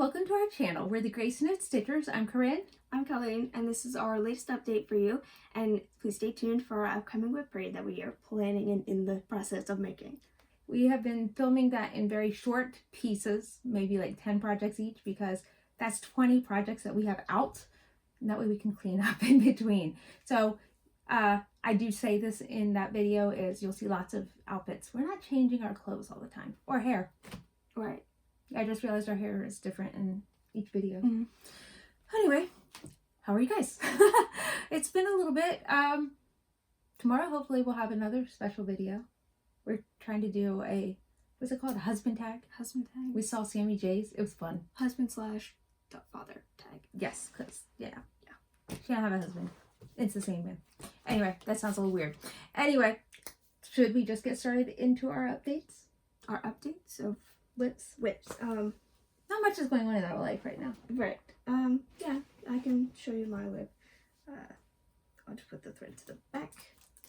welcome to our channel. We're the GraceNotesStitchers. I'm Corrin. I'm Colleen, and this is our latest update for you. And please stay tuned for our upcoming whip parade that we are planning and in the process of making. We have been filming that in very short pieces, maybe like 10 projects each, because that's 20 projects that we have out. And that way we can clean up in between. So I do say this in that video is you'll see lots of outfits. We're not changing our clothes all the time, or hair. Right. I just realized our hair is different in each video. Mm-hmm. Anyway, how are you guys? It's been a little bit. Tomorrow hopefully we'll have another special video. We're trying to do a, what's it called? A husband tag? Husband tag? We saw Sammy J's. It was fun. Husband/father tag. Yes, because, yeah. She don't have a husband. It's the same man. Anyway, that sounds a little weird. Anyway, should we just get started into our updates? Our updates of Whips? Not much is going on in our life right now. Right. Yeah, I can show you my whip. I'll just put the thread to the back.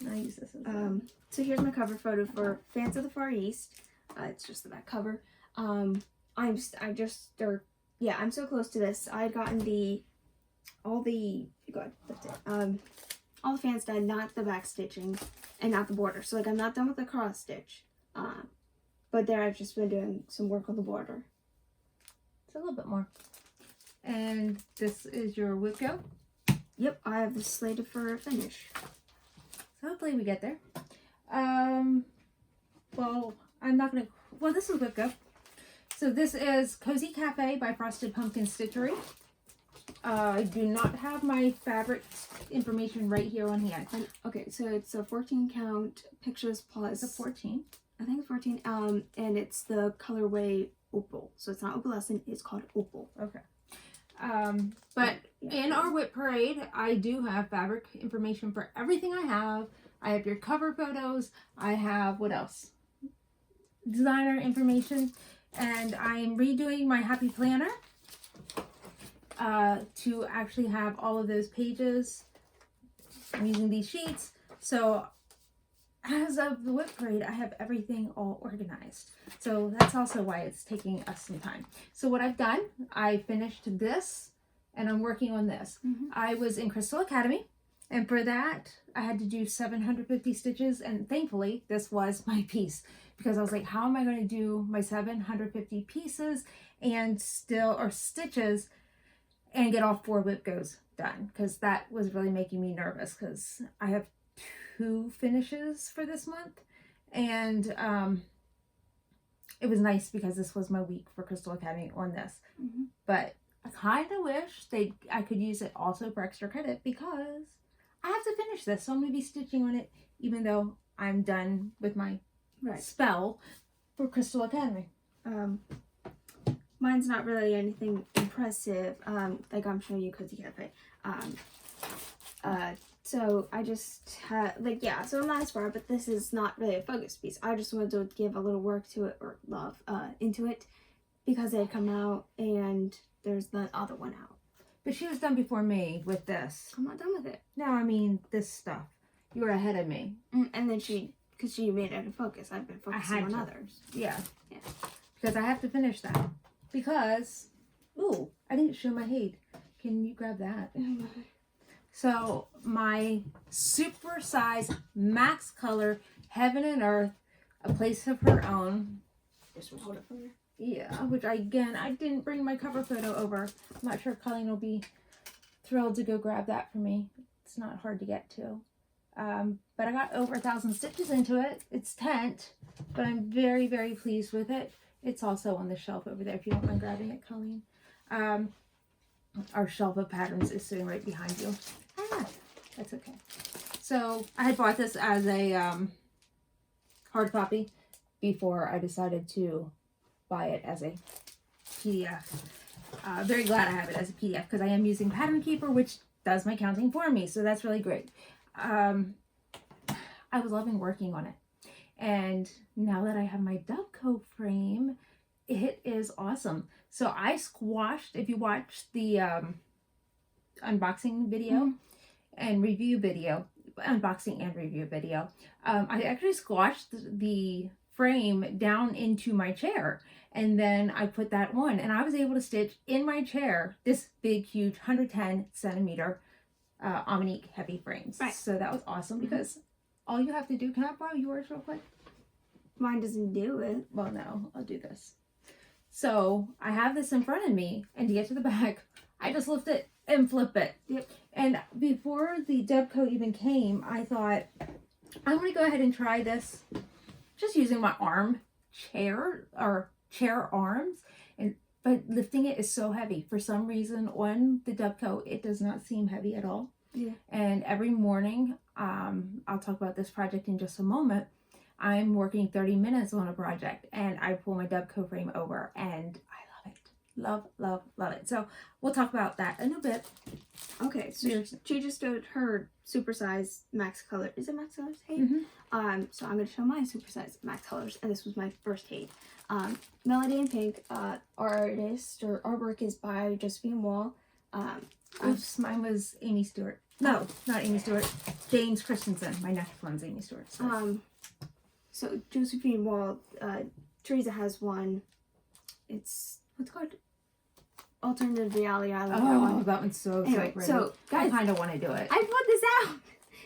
I use this as well. So here's my cover photo for Fans of the Far East. It's just the back cover. I'm so close to this. I had gotten all the fans done, not the back stitching and not the border. So like I'm not done with the cross stitch. But there I've just been doing some work on the border. It's a little bit more. And this is your whip go? Yep, I have this slated for a finish. So hopefully we get there. Well, I'm not gonna, well, this is whip go. So this is Cozy Cafe by Frosted Pumpkin Stitchery. I do not have my fabric information right here on hand. Okay, so it's a 14 count pictures plus. It's a 14. I think it's 14. And it's the colorway Opal. So it's not opalescent, it's called Opal. Okay. But in our whip parade, I do have fabric information for everything I have. I have your cover photos. I have, what else? Designer information. And I'm redoing my Happy Planner to actually have all of those pages. I'm using these sheets. So as of the whip parade, I have everything all organized. So that's also why it's taking us some time. So what I've done, I finished this and I'm working on this. Mm-hmm. I was in Crystal Academy, and for that I had to do 750 stitches, and thankfully this was my piece, because I was like, how am I going to do my 750 pieces and stitches and get all 4 whip goes done, because that was really making me nervous, because I have 2 finishes for this month, and it was nice because this was my week for Crystal Academy on this. Mm-hmm. But I kind of wish I could use it also for extra credit, because I have to finish this, so I'm going to be stitching on it even though I'm done with my spell for Crystal Academy. Mine's not really anything impressive, like I'm showing you Cozy Cafe. So I just had, so I'm not as far, but this is not really a focus piece. I just wanted to give a little work to it, or love into it, because it had come out and there's the other one out. But she was done before me with this. I'm not done with it. No, I mean this stuff. You were ahead of me. And then because she made it a focus, I've been focusing on others. Yeah. Because I have to finish that. Because, ooh, I didn't show my Haid. Can you grab that? So my super size max color Heaven and Earth, A Place of Her Own. Just hold it for me. Yeah, which I didn't bring my cover photo over. I'm not sure if Colleen will be thrilled to go grab that for me. It's not hard to get to. But I got over 1,000 stitches into it. It's tent, but I'm very, very pleased with it. It's also on the shelf over there if you don't mind grabbing it, Colleen. Our shelf of patterns is sitting right behind you. That's okay. So I had bought this as a hard copy before I decided to buy it as a PDF. Very glad I have it as a PDF, because I am using Pattern Keeper, which does my counting for me, so that's really great. I was loving working on it, and now that I have my Dovco frame, it is awesome. So I squashed, if you watch the unboxing video and review video, unboxing and review video, I actually squashed the frame down into my chair. And then I put that on, and I was able to stitch in my chair this big, huge 110 centimeter Omnique heavy frames. Right. So that was awesome because all you have to do, can I borrow yours real quick? Mine doesn't do it. Well, no, I'll do this. So I have this in front of me, and to get to the back, I just lift it and flip it. Yep. And before the Debco even came, I thought, I'm going to go ahead and try this just using my chair arms, but lifting it is so heavy. For some reason on the Debco, it does not seem heavy at all. Yeah. And every morning, I'll talk about this project in just a moment, I'm working 30 minutes on a project, and I pull my Debco frame over, and I love it. Love, love, love it. So we'll talk about that in a bit. Okay, so she just did her supersize max color. Is it max colors tape? So I'm going to show my supersize max colors, and this was my first tape. Melody in Pink, artist or artwork is by Josephine Wall. Oops, mine was Amy Stewart. No, not Amy Stewart. James Christensen. My next one's Amy Stewart. So Josephine Wall, Teresa has one. It's, what's it called? Alternative Reality. I love that one. That one's so Anyway, pretty. so I guys, kind of want to do it. I put this out.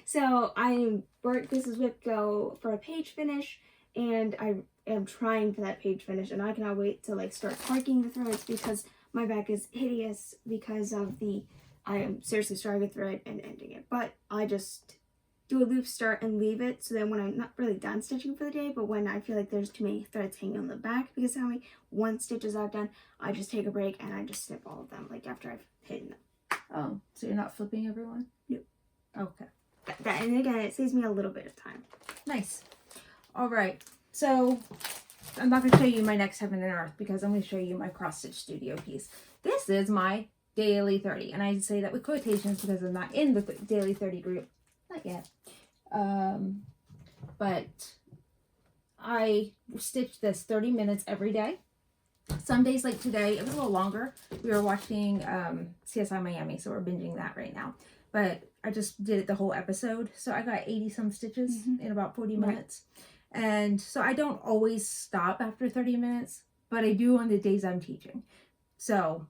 So this is with Go for a page finish, and I am trying for that page finish, and I cannot wait to like start marking the threads because my back is hideous because of I am seriously starting a thread and ending it. But I just do a loop start and leave it, so then when I'm not really done stitching for the day, but when I feel like there's too many threads hanging on the back because of how many one stitches I've done, I just take a break and I just snip all of them like after I've hidden them. Oh, so you're not flipping everyone? Nope. Okay. That, and again, it saves me a little bit of time. Nice. All right. So I'm not going to show you my next Heaven and Earth because I'm going to show you my cross stitch studio piece. This is my daily 30, and I say that with quotations because I'm not in the daily 30 group. Not yet. But I stitch this 30 minutes every day. Some days like today, it was a little longer. We were watching CSI Miami, so we're binging that right now. But I just did it the whole episode. So I got 80 some stitches in about 40 minutes. And so I don't always stop after 30 minutes, but I do on the days I'm teaching. So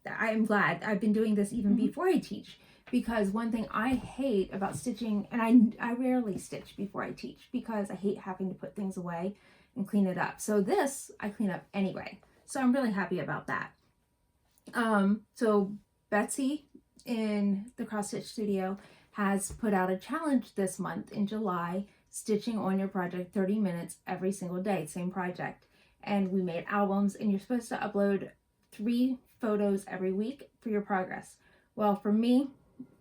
I'm glad I've been doing this even before I teach. Because one thing I hate about stitching, and I rarely stitch before I teach because I hate having to put things away and clean it up. So this, I clean up anyway. So I'm really happy about that. So Betsy in the Cross Stitch Studio has put out a challenge this month in July, stitching on your project 30 minutes every single day, same project. And we made albums, and you're supposed to upload 3 photos every week for your progress. Well, for me,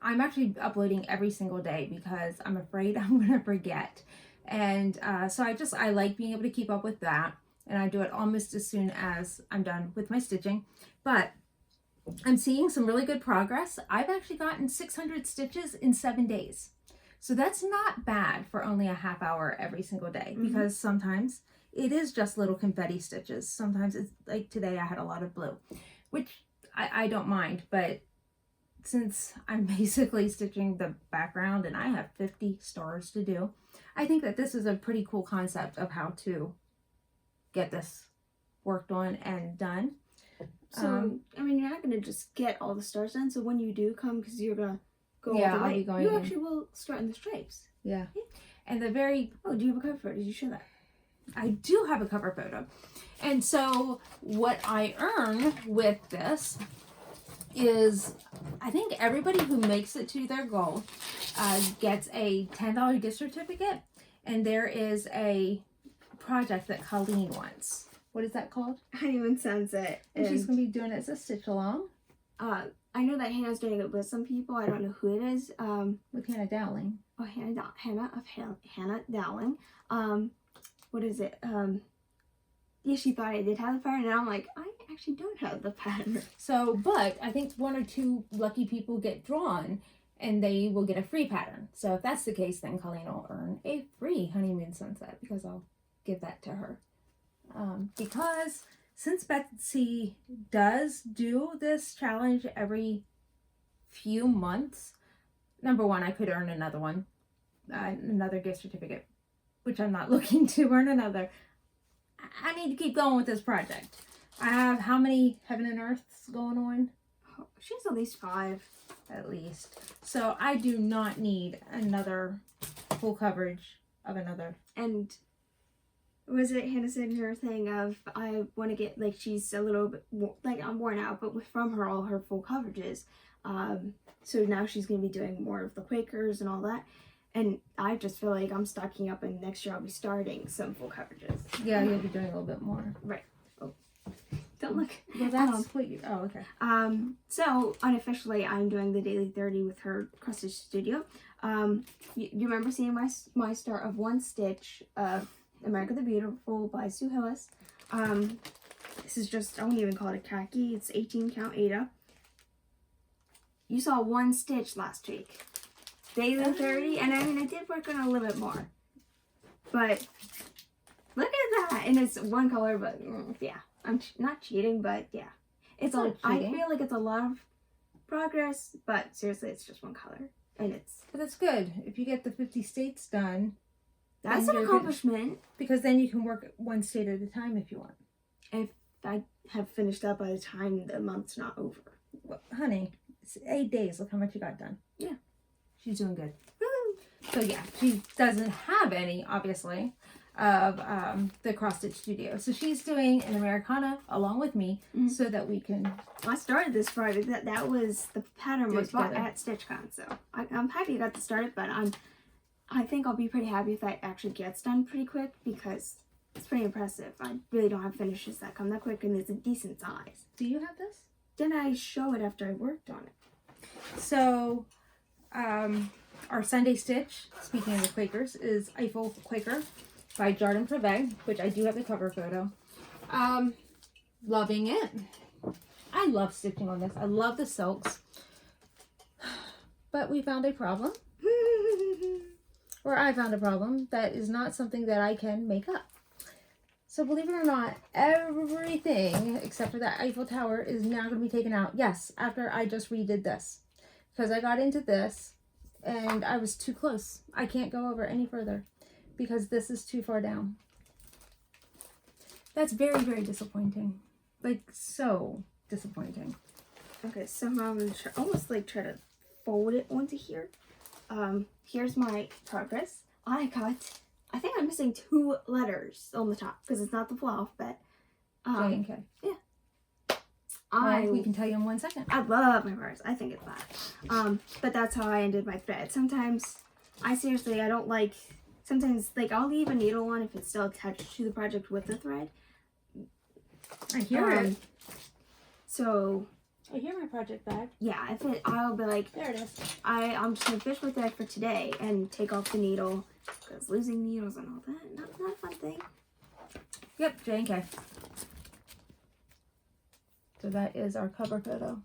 I'm actually uploading every single day because I'm afraid I'm going to forget. And so I like being able to keep up with that. And I do it almost as soon as I'm done with my stitching. But I'm seeing some really good progress. I've actually gotten 600 stitches in 7 days. So that's not bad for only a half hour every single day, because sometimes it is just little confetti stitches. Sometimes it's like today I had a lot of blue, which I don't mind, but since I'm basically stitching the background and I have 50 stars to do, I think that this is a pretty cool concept of how to get this worked on and done. So, I mean, you're not going to just get all the stars done. So when you do come, because you're going to go Yeah, all the I'll way, be going you in. actually will start in the stripes. Yeah. And the very... Oh, do you have a cover photo? Did you show that? I do have a cover photo. And so what I earn with this is, I think everybody who makes it to their goal gets a $10 gift certificate. And there is a project that Colleen wants. What is that called? Honeymoon Sunset. And she's going to be doing it as a stitch along. I know that Hannah's doing it with some people. I don't know who it is. With Hannah Dowling. Oh, Hannah Dowling. What is it? Yeah, she thought I did have the pattern, and I'm like, I actually don't have the pattern. So, but I think 1 or 2 lucky people get drawn, and they will get a free pattern. So if that's the case, then Colleen will earn a free Honeymoon Sunset, because I'll give that to her. Because since Betsy does do this challenge every few months, number one, I could earn another one, another gift certificate, which I'm not looking to earn another. I need to keep going with this project. I have how many Heaven and Earths going on? She has at least 5. At least. So I do not need another full coverage of another. And was it Hannah said her thing of, I want to get, like, she's a little bit, like, I'm worn out, but from her, all her full coverages. So now she's going to be doing more of the Quakers and all that. And I just feel like I'm stocking up, and next year I'll be starting some full coverages. Yeah, you'll be doing a little bit more. Right. Oh. Don't look. Well, that's what you, oh, okay. So unofficially, I'm doing the daily 30 with her cross stitch studio. You remember seeing my start of one stitch of America the Beautiful by Sue Hillis. This is just, I won't even call it a khaki. It's 18 count Ada. You saw one stitch last week. Daily 30, and I mean, I did work on a little bit more. But look at that, and it's one color, but yeah. I'm not cheating, but yeah. It's all, I feel like it's a lot of progress, but seriously, it's just one color. And it's... But that's good. If you get the 50 states done... That's an accomplishment. Because then you can work one state at a time if you want. If I have finished up by the time the month's not over. Well, honey, it's 8 days. Look how much you got done. Yeah. She's doing good. So yeah, she doesn't have any, obviously, of the cross stitch studio. So she's doing an Americana along with me so that we can... I started this Friday. That was, the pattern was bought at StitchCon. So I'm happy I got to start it, but I think I'll be pretty happy if that actually gets done pretty quick because it's pretty impressive. I really don't have finishes that come that quick, and it's a decent size. Do you have this? Then I show it after I worked on it. So, our Sunday stitch, speaking of the Quakers, is Eiffel Quaker by Jardin Privé, which I do have the cover photo. Loving it. I love stitching on this. I love the silks. But we found a problem. Or I found a problem that is not something that I can make up. So believe it or not, everything except for that Eiffel Tower is now going to be taken out. Yes, after I just redid this. Because I got into this and I was too close. I can't go over any further because this is too far down. That's very, very disappointing. Like, so disappointing. Okay, so I'm going to almost like try to fold it onto here. Here's my progress. I think I'm missing 2 letters on the top because it's not the full alphabet. J and K. Yeah. We can tell you in 1 second. I love my progress. I think it's that. But that's how I ended my thread. Sometimes, I don't like, sometimes, like, I'll leave a needle on if it's still attached to the project with the thread. I hear it. So... I hear my project bag. Yeah, I'll be like, there it is. I'm just gonna fish with that for today and take off the needle because losing needles and all that, not a fun thing. Yep, J and K. So that is our cover photo.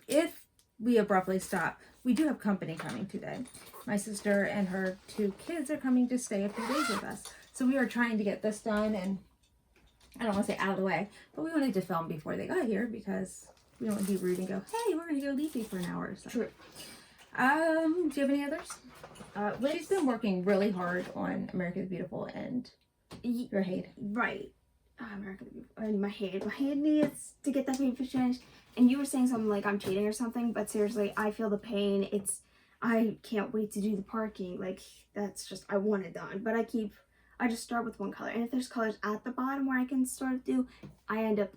If we abruptly stop, we do have company coming today. My sister and her 2 kids are coming to stay a few days with us. So we are trying to get this done, and I don't want to say out of the way, but we wanted to film before they got here because we don't want to be rude and go, hey, we're going to go leafy for an hour or so. True. Do you have any others? She's been working really hard on America the Beautiful and your Haid. Right. America the Beautiful. And my Haid needs to get that page finished. And you were saying something like I'm cheating or something, but seriously, I feel the pain. I can't wait to do the parking. Like, that's just, I want it done. But I just start with one color, and if there's colors at the bottom where I can sort of do, I end up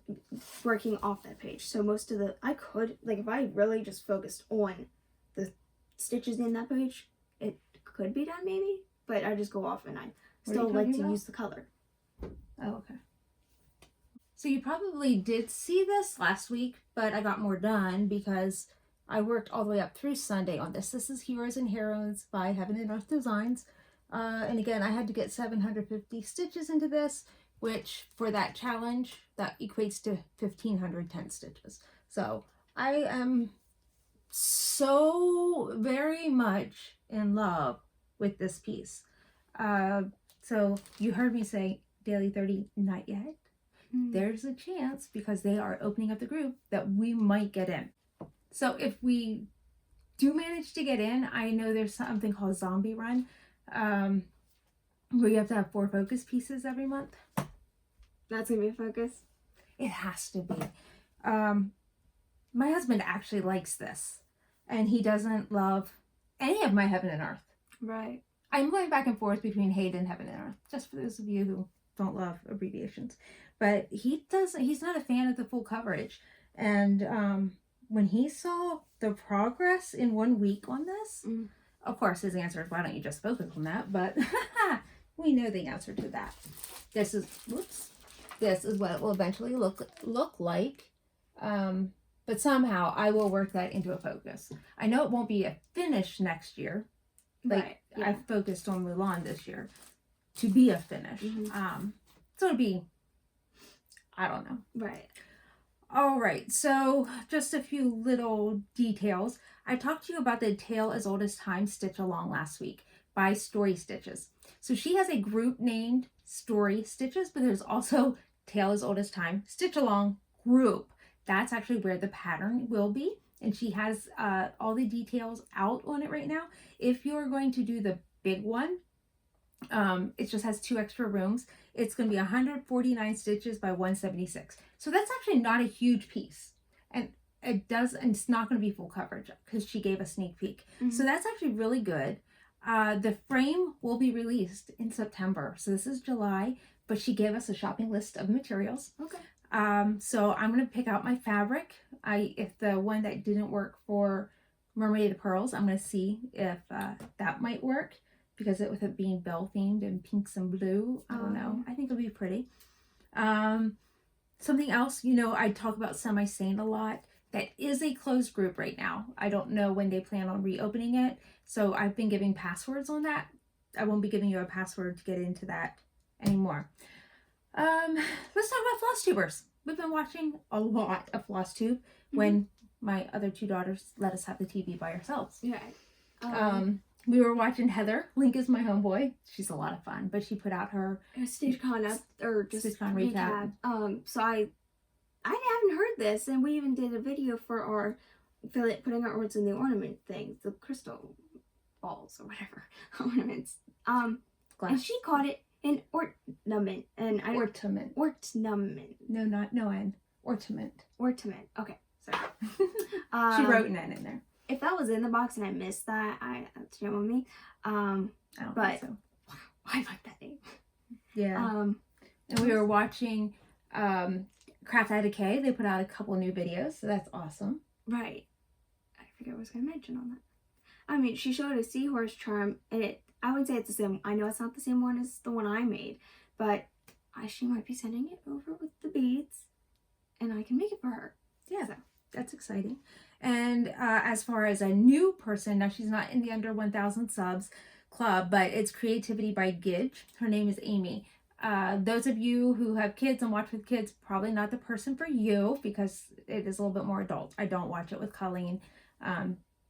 working off that page. So most of I could, like, if I really just focused on the stitches in that page, it could be done maybe, but I just go off and I still like to use the color. Oh, okay. So you probably did see this last week, but I got more done because I worked all the way up through Sunday on this. This is Heroes and Heroines by Heaven and Earth Designs. And again, I had to get 750 stitches into this, which for that challenge, that equates to 1,510 stitches. So I am so very much in love with this piece. So you heard me say daily 30, not yet. There's a chance because they are opening up the group that we might get in. So if we do manage to get in, I know there's something called Zombie Run. where you have to have 4 focus pieces every month. That's gonna be a focus. It has to be. My husband actually likes this, and he doesn't love any of my Heaven and Earth. Right. I'm going back and forth between Hate and Heaven and Earth, just for those of you who don't love abbreviations. But he's not a fan of the full coverage. And when he saw the progress in 1 week on this, of course his answer is, why don't you just focus on that? But we know the answer to that. This is what it will eventually look like. But somehow I will work that into a focus. I know it won't be a finish next year. Like, right. Yeah. I focused on Mulan this year to be a finish. So it'll be, I don't know. Right. All right, so just a few little details. I talked to you about the Tale as Old as Time stitch along last week by Story Stitches. So she has a group named Story Stitches, but there's also Tale as Old as Time stitch along group. That's actually where the pattern will be. And she has all the details out on it right now. If you're going to do the big one, it just has 2 extra rooms. It's going to be 149 stitches by 176. So that's actually not a huge piece. And it's not going to be full coverage because she gave a sneak peek. So that's actually really good. The frame will be released in September. So this is July, but she gave us a shopping list of materials. Okay. So I'm going to pick out my fabric. If the one that didn't work for Mermaid of the Pearls, I'm going to see if that might work, because with it being bell themed and pinks and blue, I don't know. I think it'll be pretty. Something else, I talk about semi-stained a lot. That is a closed group right now. I don't know when they plan on reopening it. So I've been giving passwords on that. I won't be giving you a password to get into that anymore. Let's talk about Flosstubers. We've been watching a lot of Flosstube when my other 2 daughters let us have the TV by ourselves. Yeah. We were watching Heather. Link is my homeboy. She's a lot of fun, but she put out her StitchCon StitchCon recap. So I haven't heard this, and we even did a video for our putting our words in the ornament things, the crystal balls or whatever ornaments. And she called it an ornament, and ornament. Ornament. No N. Ornament. Ornament. Okay, sorry. She wrote an N in there. If that was in the box and I missed that, that's shame on me. I don't think so. I like that name. Yeah. And we were watching Craft Out of K. They put out a couple new videos, so that's awesome. Right. I forget what I was going to mention on that. I mean, she showed a seahorse charm, and I would say it's the same. I know it's not the same one as the one I made, but she might be sending it over with the beads, and I can make it for her. Yeah, so that's exciting. And as far as a new person, now she's not in the under 1,000 subs club, but it's Creativity by Gidge. Her name is Amy. Those of you who have kids and watch with kids, probably not the person for you, because it is a little bit more adult. I don't watch it with Colleen.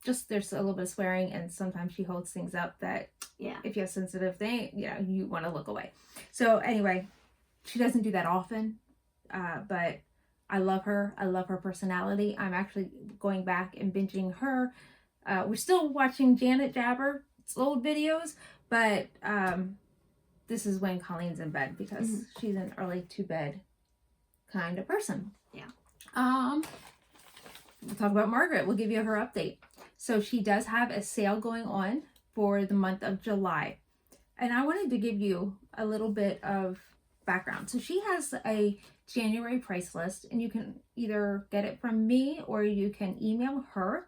Just there's a little bit of swearing, and sometimes she holds things up that, if you have sensitive thing, you want to look away. So anyway, she doesn't do that often, but I love her. I love her personality. I'm actually going back and binging her. We're still watching Janet Jabber's old videos, but this is when Colleen's in bed, because she's an early to bed kind of person. Yeah. We'll talk about Margaret. We'll give you her update. So she does have a sale going on for the month of July. And I wanted to give you a little bit of background. So she has a January price list, and you can either get it from me or you can email her.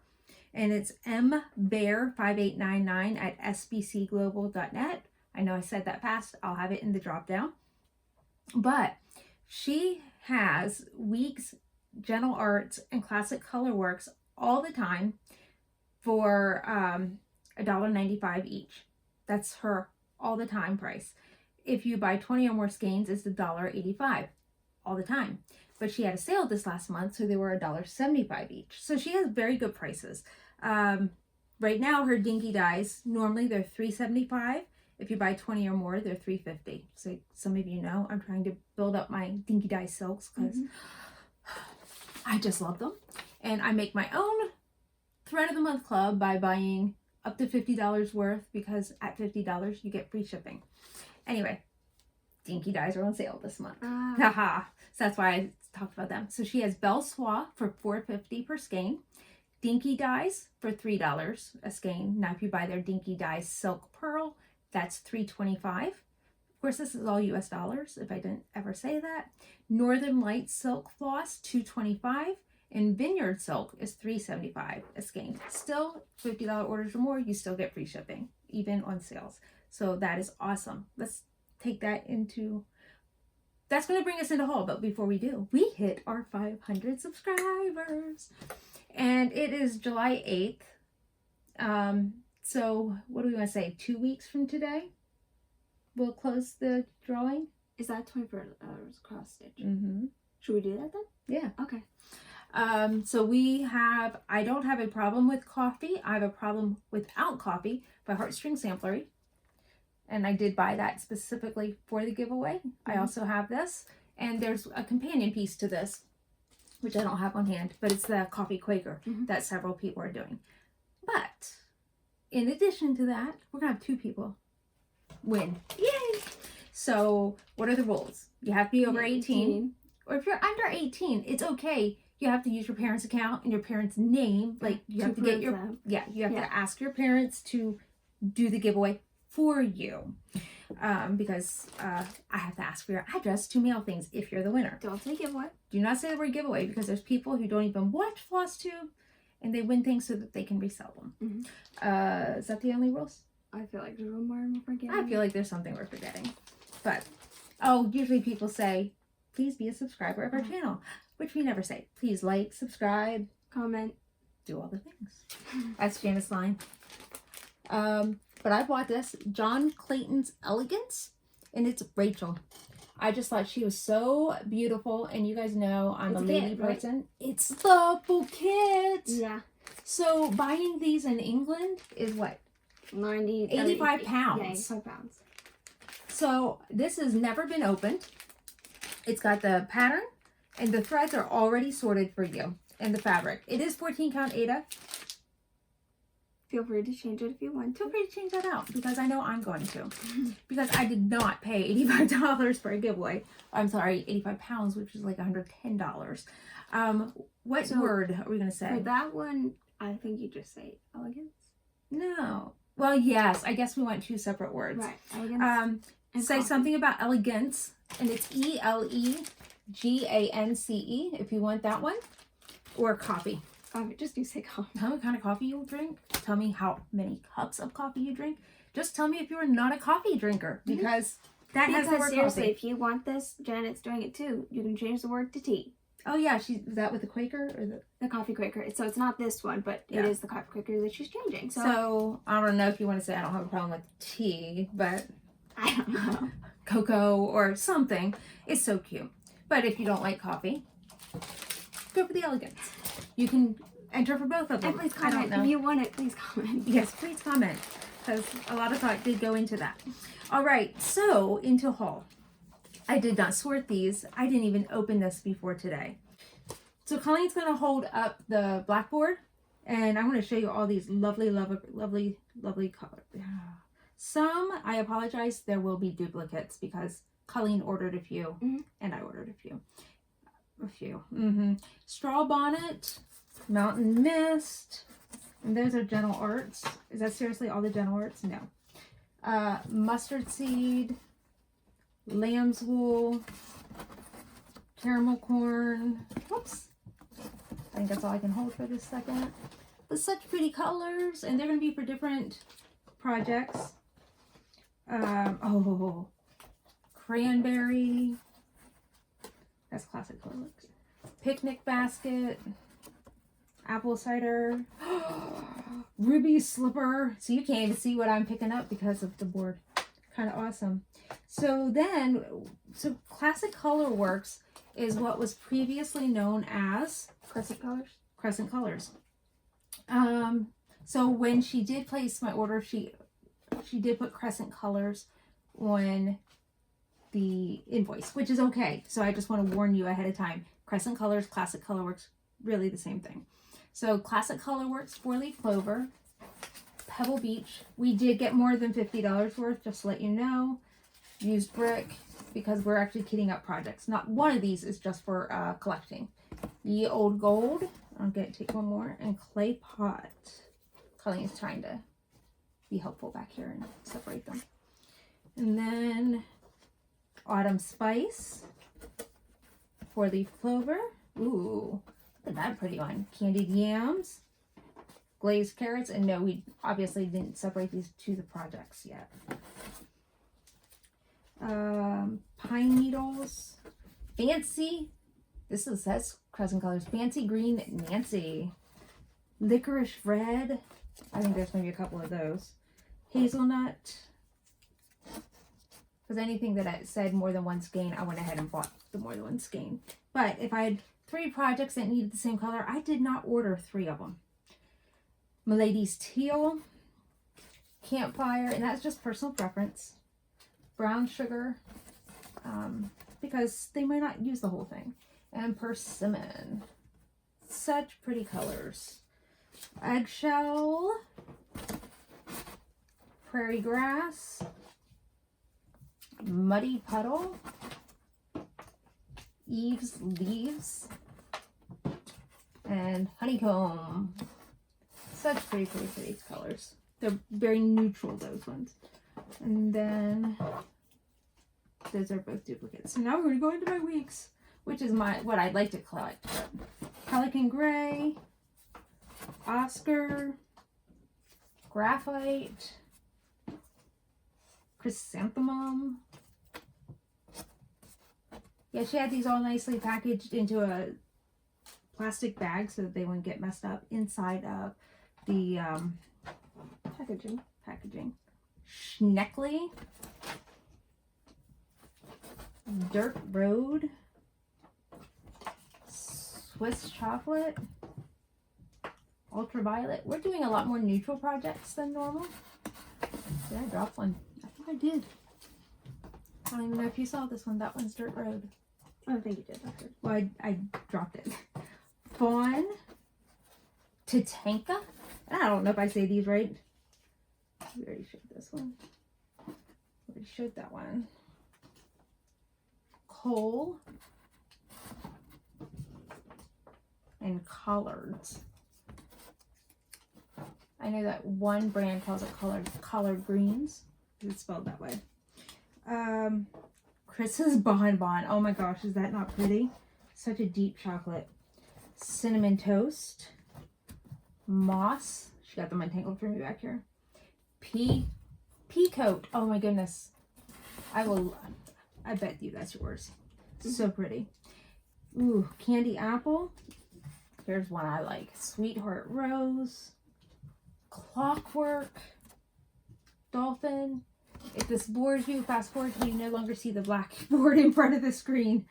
And it's mbear5899@sbcglobal.net. I know I said that fast. I'll have it in the drop down. But she has Weeks, Gentle Arts, and Classic Colorworks all the time for $1.95 each. That's her all the time price. If you buy 20 or more skeins, it's $1.85 all the time. But she had a sale this last month, so they were $1.75 each. So she has very good prices. Right now, her dinky dyes, normally they're $3.75. If you buy 20 or more, they're $3.50. So some of you know, I'm trying to build up my dinky dye silks because I just love them. And I make my own Thread of the Month club by buying up to $50 worth, because at $50 you get free shipping. Anyway, Dinky Dyes are on sale this month. Ah. Haha. So that's why I talked about them. So she has Belle Soie for $4.50 per skein. Dinky Dyes for $3 a skein. Now if you buy their Dinky Dyes Silk Pearl, that's $3.25. Of course, this is all US dollars, if I didn't ever say that. Northern Light Silk Floss, $2.25. And Vineyard Silk is $3.75 a skein. Still, $50 orders or more, you still get free shipping, even on sales. So that is awesome. Let's take that into... That's going to bring us into haul, but before we do, we hit our 500 subscribers. And it is July 8th. So what do we want to say? 2 weeks from today, we'll close the drawing. Is that 24 hours cross stitch? Mm-hmm. Should we do that then? Yeah. Okay. So I don't have a problem with coffee. I have a problem without coffee by Heartstring Samplery. And I did buy that specifically for the giveaway. I also have this. And there's a companion piece to this, which I don't have on hand, but it's the Coffee Quaker that several people are doing. But in addition to that, we're going to have 2 people win. Yay! So what are the rules? You have to be over 18. Or if you're under 18, it's okay. You have to use your parents' account and your parents' name. Like you have to get your you have to ask your parents to do the giveaway for you. Because I have to ask for your address to mail things if you're the winner. Don't say giveaway. Do not say the word giveaway because there's people who don't even watch Flosstube and they win things so that they can resell them. Is that the only rules? I feel like there's one more I'm forgetting. I feel like there's something we're forgetting. But usually people say, please be a subscriber of our channel, which we never say. Please like, subscribe, comment, do all the things. That's Janice's line. But I bought this, John Clayton's Elegance, and it's Rachel. I just thought she was so beautiful, and you guys know I'm a lady person. Right? It's the bouquet. Yeah. So buying these in England is what? 85 pounds. Yeah, 85 pounds. So this has never been opened. It's got the pattern, and the threads are already sorted for you, and the fabric. It is 14 count Aida. Feel free to change it if you want. Feel free to change that out because I know I'm going to. Because I did not pay $85 for a giveaway. I'm sorry, 85 pounds, which is like $110. What word are we going to say? For that one, I think you just say elegance. No. Well, yes. I guess we want 2 separate words. Right. Elegance. Say coffee. Something about elegance. And it's ELEGANCE if you want that one. Or coffee. Just do say coffee. Tell me what kind of coffee you drink. Tell me how many cups of coffee you drink. Just tell me if you're not a coffee drinker. Because that has the word seriously, coffee. If you want this, Janet's doing it too. You can change the word to tea. Oh yeah, is that with the Quaker or the Coffee Quaker? So it's not this one, but it is the Coffee Quaker that she's changing. So I don't know if you want to say I don't have a problem with tea, but I don't know. Cocoa or something. It's so cute. But if you don't like coffee, go for the Elegance. You can enter for both of them. And please comment. If you want it, please comment. Yes, please comment. Because a lot of thought did go into that. All right, so into haul. I did not sort these. I didn't even open this before today. So Colleen's going to hold up the blackboard. And I'm going to show you all these lovely, lovely, lovely colors. Some, I apologize, there will be duplicates because Colleen ordered a few and I ordered a few. Straw Bonnet, Mountain Mist, and those are Gentle Arts. Is that seriously all the Gentle Arts? No. Mustard Seed, Lamb's Wool, Caramel Corn. Whoops. I think that's all I can hold for this second. But such pretty colors, and they're going to be for different projects. Cranberry. That's classic colors. Picnic basket. Apple cider. Ruby slipper. So you can't even see what I'm picking up because of the board. Kind of awesome. So Classic Color Works is what was previously known as Crescent Colors. Crescent Colors. So when she did place my order, she did put Crescent Colors on the invoice, which is okay. So I just want to warn you ahead of time. Crescent Colors, Classic Color Works, really the same thing. So Classic Color Works, 4-leaf clover, Pebble Beach. We did get more than $50 worth, just to let you know. used brick, because we're actually kitting up projects. Not one of these is just for collecting. Ye Old Gold. I'll take one more. And clay pot. Colleen's trying to be helpful back here and separate them. And then Autumn Spice. 4-leaf clover. Ooh, look at that pretty one. Candied yams. Glazed carrots. And no, we obviously didn't separate these to the projects yet. Pine needles. Fancy. Says Cousin Colors. Fancy green Nancy. Licorice red. I think there's maybe a couple of those. Hazelnut. Because anything that I said more than one skein, I went ahead and bought the more than one skein. But if I had 3 projects that needed the same color, I did not order 3 of them. Milady's Teal. Campfire. And that's just personal preference. Brown sugar. Because they might not use the whole thing. And persimmon. Such pretty colors. Eggshell. Prairie grass. Muddy puddle. Eve's leaves. And honeycomb. Such pretty colors. They're very neutral, those ones. And then those are both duplicates. So now we're going to go into my weeks, which is what I'd like to collect. Pelican Gray, Oscar, Graphite, Chrysanthemum. Yeah, she had these all nicely packaged into a plastic bag so that they wouldn't get messed up inside of the packaging. Schneckley. Dirt Road. Swiss Chocolate. Ultraviolet. We're doing a lot more neutral projects than normal. Did I drop one? I think I did. I don't even know if you saw this one. That one's Dirt Road. I don't think you did. Well, I dropped it. Fawn. Tatanka. I don't know if I say these right. We already showed this one. We already showed that one. Coal. And collards. I know that one brand calls it collard greens. It's spelled that way. Chris's Bonbon. Oh my gosh, is that not pretty? Such a deep chocolate. Cinnamon Toast. Moss. She got them untangled for me back here. Pea coat. Oh my goodness. I bet you that's yours. So pretty. Ooh, candy apple. Here's one I like. Sweetheart Rose. Clockwork. Dolphin. If this bores you, fast forward till you no longer see the black board in front of the screen.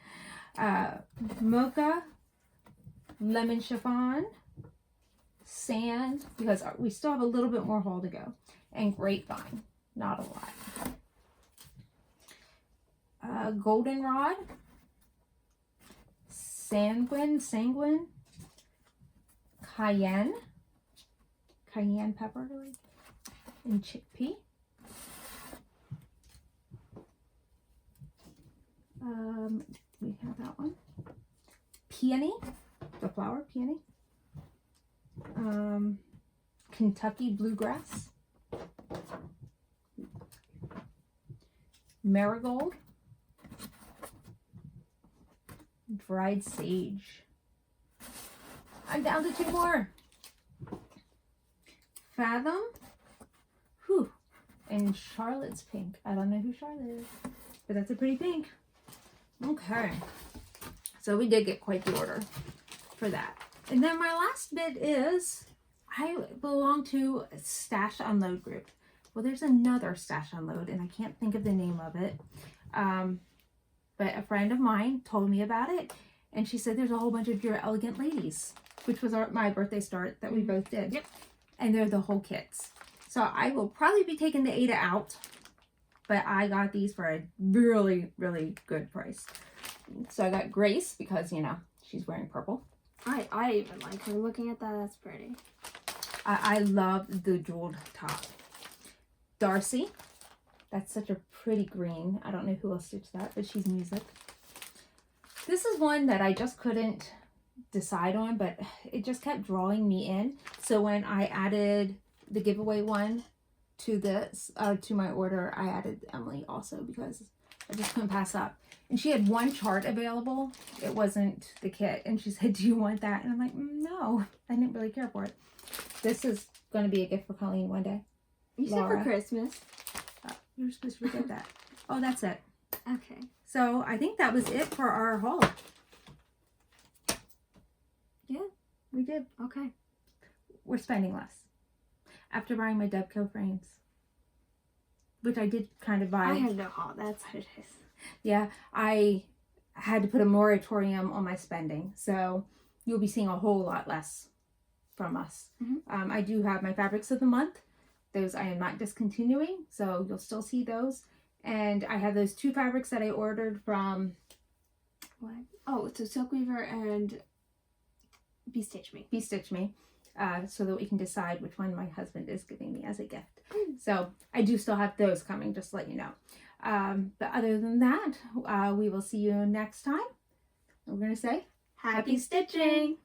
Mocha. Lemon chiffon. Sand, because we still have a little bit more haul to go. And grapevine. Not a lot. Goldenrod. Sanguine. Cayenne pepper, and chickpea. We have that one. Peony, the flower peony. Kentucky bluegrass. Marigold. Dried sage. I'm down to 2 more. Fathom. Whew. And Charlotte's pink. I don't know who Charlotte is, but that's a pretty pink. Okay. So we did get quite the order for that. And then my last bit is I belong to a Stash Unload group. Well, there's another Stash Unload, and I can't think of the name of it. But a friend of mine told me about it, and she said there's a whole bunch of your elegant ladies, which was my birthday start that we both did. Yep. And they're the whole kits. So I will probably be taking the Ada out, but I got these for a really, really good price. So I got Grace because, you know, she's wearing purple. I even like her. Looking at that, that's pretty. I love the jeweled top. Darcy. That's such a pretty green. I don't know who else stitched that, but she's music. This is one that I just couldn't decide on, but it just kept drawing me in. So when I added the giveaway one to this, to my order, I added Emily also because I just couldn't pass up. And she had one chart available. It wasn't the kit. And she said, do you want that? And I'm like, no, I didn't really care for it. This is going to be a gift for Colleen one day. You said for Christmas. You're supposed to forget that. Oh, that's it. Okay. So I think that was it for our haul. Yeah, we did. Okay. We're spending less. After buying my Debco frames, which I did kind of buy. I have no haul. That's what it is. Yeah, I had to put a moratorium on my spending. So you'll be seeing a whole lot less from us. Mm-hmm. I do have my fabrics of the month. Those I am not discontinuing, so you'll still see those. And I have those 2 fabrics that I ordered from... What? Oh, so Silk Weaver and Bee Stitch Me. Bee Stitch Me. So that we can decide which one my husband is giving me as a gift. So I do still have those coming, just to let you know. But other than that, we will see you next time. We're going to say Happy stitching!